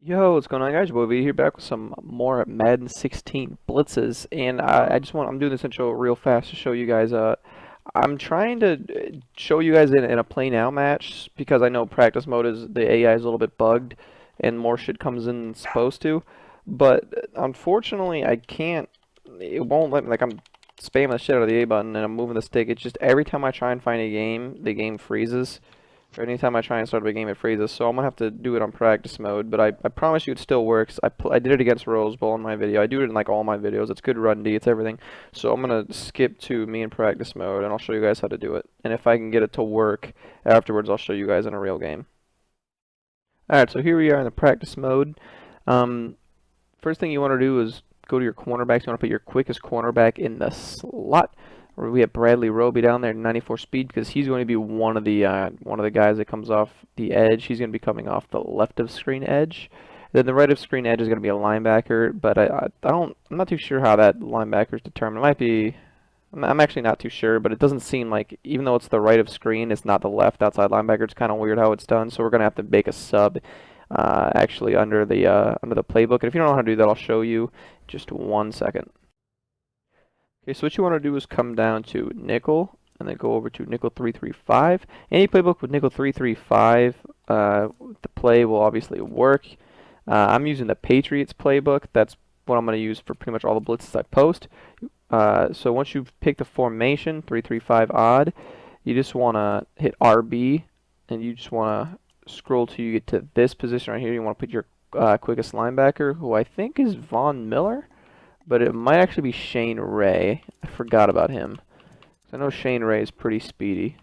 Yo, what's going on, guys? We'll be here back with some more Madden 16 blitzes, and I'm doing this intro real fast to show you guys. I'm trying to show you guys in a play now match because I know practice mode is the AI is a little bit bugged, and more shit comes in than it's supposed to. But unfortunately, I can't. It won't let me. Like I'm spamming the shit out of the A button and I'm moving the stick. It's just every time I try and find a game, the game freezes. Or anytime I try and start a game, it freezes. So I'm gonna have to do it on practice mode. But I promise you, it still works. I did it against Rose Bowl in my video. I do it in like all my videos. It's good run D. It's everything. So I'm gonna skip to me in practice mode, and I'll show you guys how to do it. And if I can get it to work afterwards, I'll show you guys in a real game. All right. So here we are in the practice mode. First thing you want to do is go to your cornerbacks. You want to put your quickest cornerback in the slot. We have Bradley Roby down there, 94 speed, because he's going to be one of the guys that comes off the edge. He's going to be coming off the left of screen edge. Then the right of screen edge is going to be a linebacker, but I'm not too sure how that linebacker is determined. It might be. I'm actually not too sure, but it doesn't seem like, even though it's the right of screen, it's not the left outside linebacker. It's kind of weird how it's done. So we're going to have to make a sub actually under the playbook. And if you don't know how to do that, I'll show you. Just 1 second. Okay, so what you want to do is come down to nickel and then go over to nickel 335. Any playbook with nickel 335, the play will obviously work. I'm using the Patriots playbook. That's what I'm going to use for pretty much all the blitzes I post. So once you've picked the formation, 335 odd, you just want to hit RB and you just want to scroll till you get to this position right here. You want to put your quickest linebacker, who I think is Von Miller. But it might actually be Shane Ray. I forgot about him. I know Shane Ray is pretty speedy.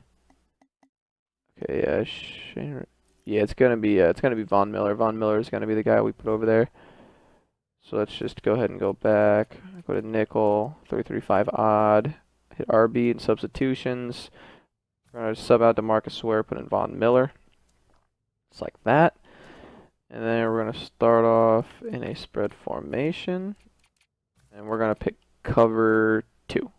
Okay, yeah, Shane Ray. Yeah, it's gonna be Von Miller. Von Miller is gonna be the guy we put over there. So let's just go ahead and go back. Go to nickel 335 odd. Hit RB and substitutions. We're gonna sub out to Marcus Ware. Put in Von Miller. Just like that. And then we're gonna start off in a spread formation. And we're going to pick cover 2.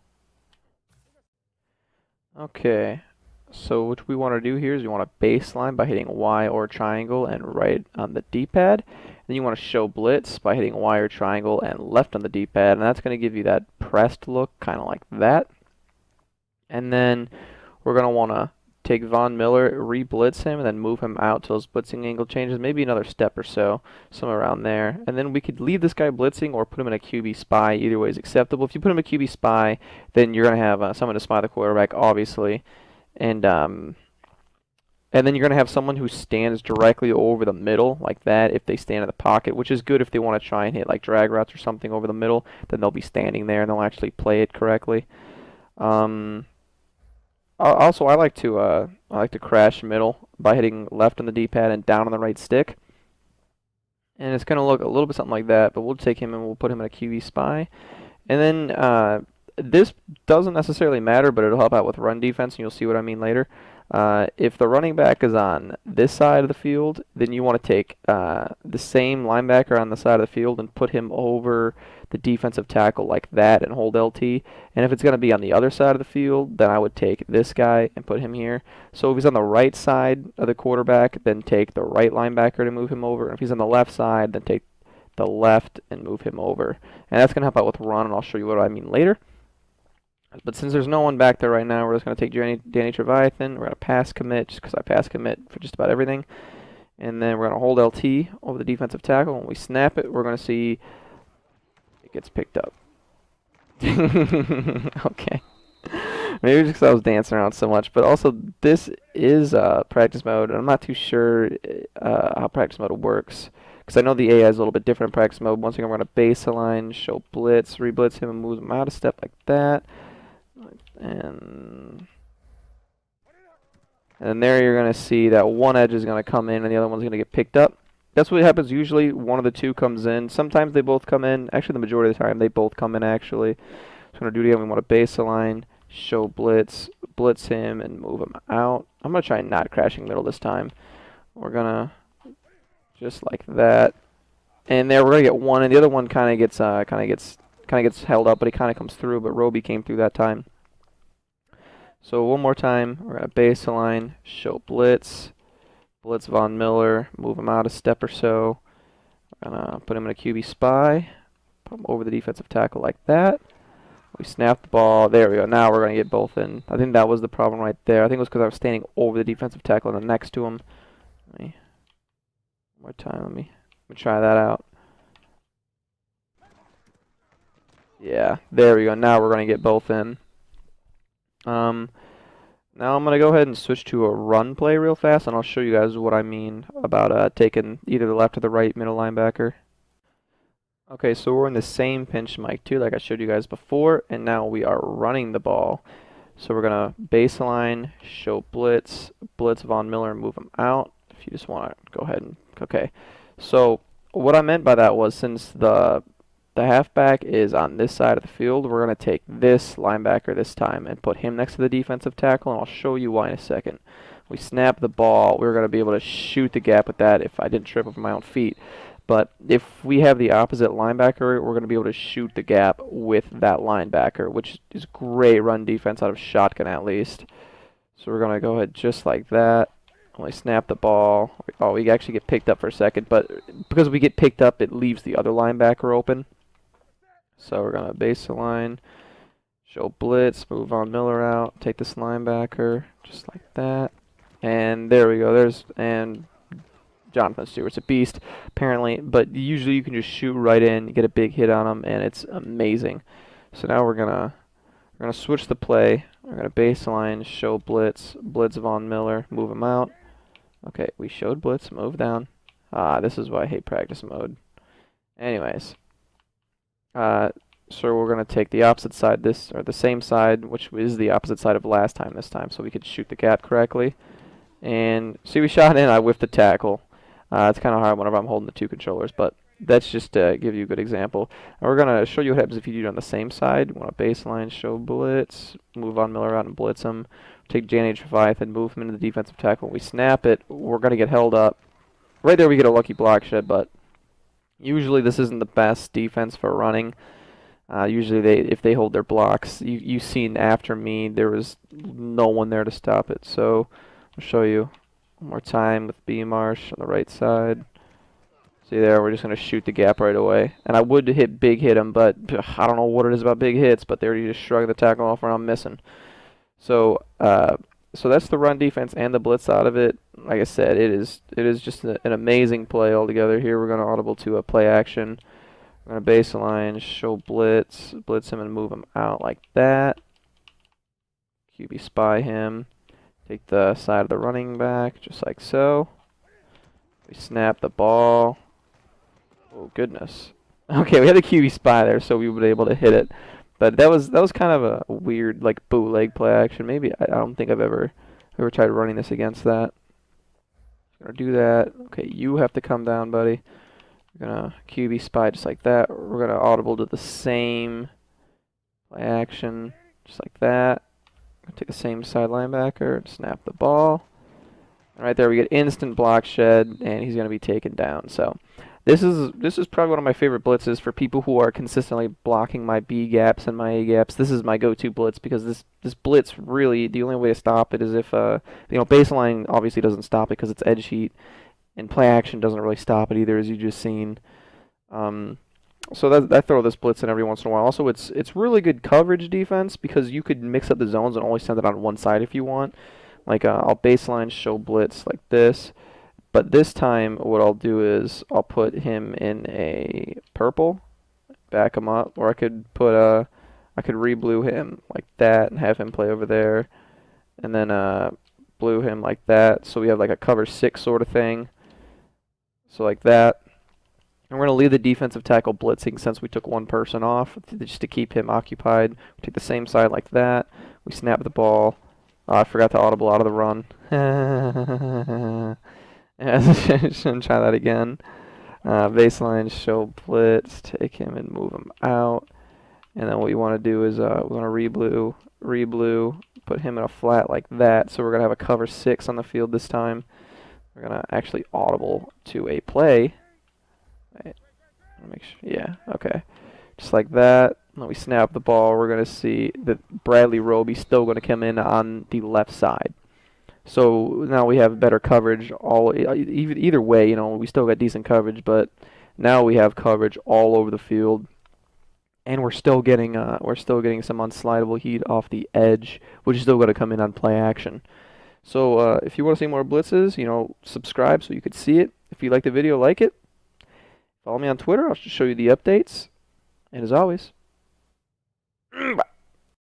Okay, so what we want to do here is you want to baseline by hitting Y or triangle and right on the D-pad. Then you want to show blitz by hitting Y or triangle and left on the D-pad. And that's going to give you that pressed look, kind of like that. And then we're going to want to take Von Miller, re-blitz him, and then move him out till his blitzing angle changes, maybe another step or so, somewhere around there. And then we could leave this guy blitzing or put him in a QB spy. Either way is acceptable. If you put him in a QB spy, then you're going to have someone to spy the quarterback, obviously. And then you're going to have someone who stands directly over the middle, like that, if they stand in the pocket, which is good if they want to try and hit like drag routes or something over the middle. Then they'll be standing there and they'll actually play it correctly. Also, I like to crash middle by hitting left on the D-pad and down on the right stick. And it's going to look a little bit something like that, but we'll take him and we'll put him in a QB spy. And then this doesn't necessarily matter, but it'll help out with run defense, and you'll see what I mean later. If the running back is on this side of the field, then you want to take the same linebacker on the side of the field and put him over the defensive tackle like that and hold LT. And if it's going to be on the other side of the field, then I would take this guy and put him here. So if he's on the right side of the quarterback, then take the right linebacker to move him over. And if he's on the left side, then take the left and move him over. And that's going to help out with run, and I'll show you what I mean later. But since there's no one back there right now, we're just going to take Danny Trevathan. We're going to pass commit, just because I pass commit for just about everything. And then we're going to hold LT over the defensive tackle. When we snap it, we're going to see it gets picked up. Okay. Maybe just because I was dancing around so much. But also, this is practice mode, and I'm not too sure how practice mode works. Because I know the AI is a little bit different in practice mode. Once again, we're going to baseline, show blitz, re-blitz him, and move him out a step like that. And there you're going to see that one edge is going to come in and the other one's going to get picked up. That's what happens usually. One of the two comes in. Sometimes they both come in. Actually, the majority of the time, they both come in, actually. So we're going to do it again. We want to baseline, show blitz, blitz him, and move him out. I'm going to try not crashing middle this time. We're going to just like that. And there we're going to get one, and the other one kind of gets held up, but he kind of comes through, but Roby came through that time. So one more time, we're going to baseline, show blitz, blitz Von Miller, move him out a step or so, Gonna put him in a QB spy. Put him over the defensive tackle like that. We snap the ball. There we go. Now we're going to get both in. I think that was the problem right there. I think it was because I was standing over the defensive tackle and then next to him. One more time. Let me try that out. Yeah, there we go. Now we're going to get both in. Now I'm going to go ahead and switch to a run play real fast, and I'll show you guys what I mean about taking either the left or the right middle linebacker. Okay, so we're in the same pinch mic too, like I showed you guys before, and now we are running the ball. So we're going to baseline, show Blitz, Blitz Von Miller, move him out. If you just want to go ahead and, okay. So what I meant by that was since the halfback is on this side of the field, we're going to take this linebacker this time and put him next to the defensive tackle, and I'll show you why in a second. We snap the ball, we're going to be able to shoot the gap with that if I didn't trip over my own feet. But if we have the opposite linebacker, we're going to be able to shoot the gap with that linebacker, which is great run defense out of shotgun at least. So we're going to go ahead just like that. When we snap the ball, oh, we actually get picked up for a second, but because we get picked up, it leaves the other linebacker open. So we're going to baseline, show Blitz, move Von Miller out, take this linebacker, just like that. And there we go. And Jonathan Stewart's a beast, apparently, but usually you can just shoot right in, get a big hit on him, and it's amazing. So now we're gonna switch the play. We're gonna baseline, show Blitz, Blitz Von Miller, move him out. Okay, we showed Blitz, move down. This is why I hate practice mode. Anyways, so we're gonna take the opposite side, the same side, which is the opposite side of last time this time, so we could shoot the gap correctly. And see, we shot in, I whiffed the tackle. It's kind of hard whenever I'm holding the two controllers, but that's just to give you a good example. And we're going to show you what happens if you do it on the same side. We want to baseline, show Blitz, move on Miller out and blitz him. Take J&H and move him into the defensive tackle. When we snap it, we're going to get held up. Right there we get a lucky block shed, but usually this isn't the best defense for running. Usually if they hold their blocks, you've seen after me, there was no one there to stop it. So I'll show you. One more time with B Marsh on the right side. See there, we're just going to shoot the gap right away. And I would hit him, but I don't know what it is about big hits, but they already just shrug the tackle off where I'm missing. So so that's the run defense and the blitz out of it. Like I said, it is just an amazing play altogether. Here we're going to audible to a play action. We're going to baseline, show Blitz, blitz him and move him out like that. QB spy him. Take the side of the running back, just like so. We snap the ball. Oh, goodness. Okay, we had a QB spy there, so we were able to hit it. But that was kind of a weird, like, bootleg play action. Maybe, I don't think I've ever tried running this against that. Gonna do that. Okay, you have to come down, buddy. We're gonna QB spy just like that. We're gonna audible to the same play action, just like that. Take the same side linebacker, snap the ball. And right there we get instant block shed, and he's going to be taken down. So this is probably one of my favorite blitzes for people who are consistently blocking my B gaps and my A gaps. This is my go-to blitz because this blitz really, the only way to stop it is if baseline obviously doesn't stop it because it's edge heat, and play action doesn't really stop it either, as you just seen. So I throw this blitz in every once in a while. Also, it's really good coverage defense because you could mix up the zones and only send it on one side if you want. Like I'll baseline show Blitz like this, but this time what I'll do is I'll put him in a purple, back him up, or I could put I could re-blue him like that and have him play over there, and then blue him like that. So we have like a cover 6 sort of thing. So like that. And we're going to leave the defensive tackle blitzing since we took one person off, just to keep him occupied. We take the same side like that. We snap the ball. I forgot to audible out of the run. Shouldn't try that again. Baseline, show Blitz, take him and move him out. And then what you want to do is we want to re-blue, put him in a flat like that. So we're going to have a cover 6 on the field this time. We're going to actually audible to a play. Wait, make sure. Yeah, okay. Just like that. When we snap the ball, we're going to see that Bradley Roby's still going to come in on the left side. So now we have better coverage. Either way, we still got decent coverage, but Now we have coverage all over the field, and we're still getting some unslidable heat off the edge, which is still going to come in on play action. So if you want to see more blitzes, subscribe so you could see it. If you like the video, like it. Follow me on Twitter. I'll just show you the updates. And as always, bye.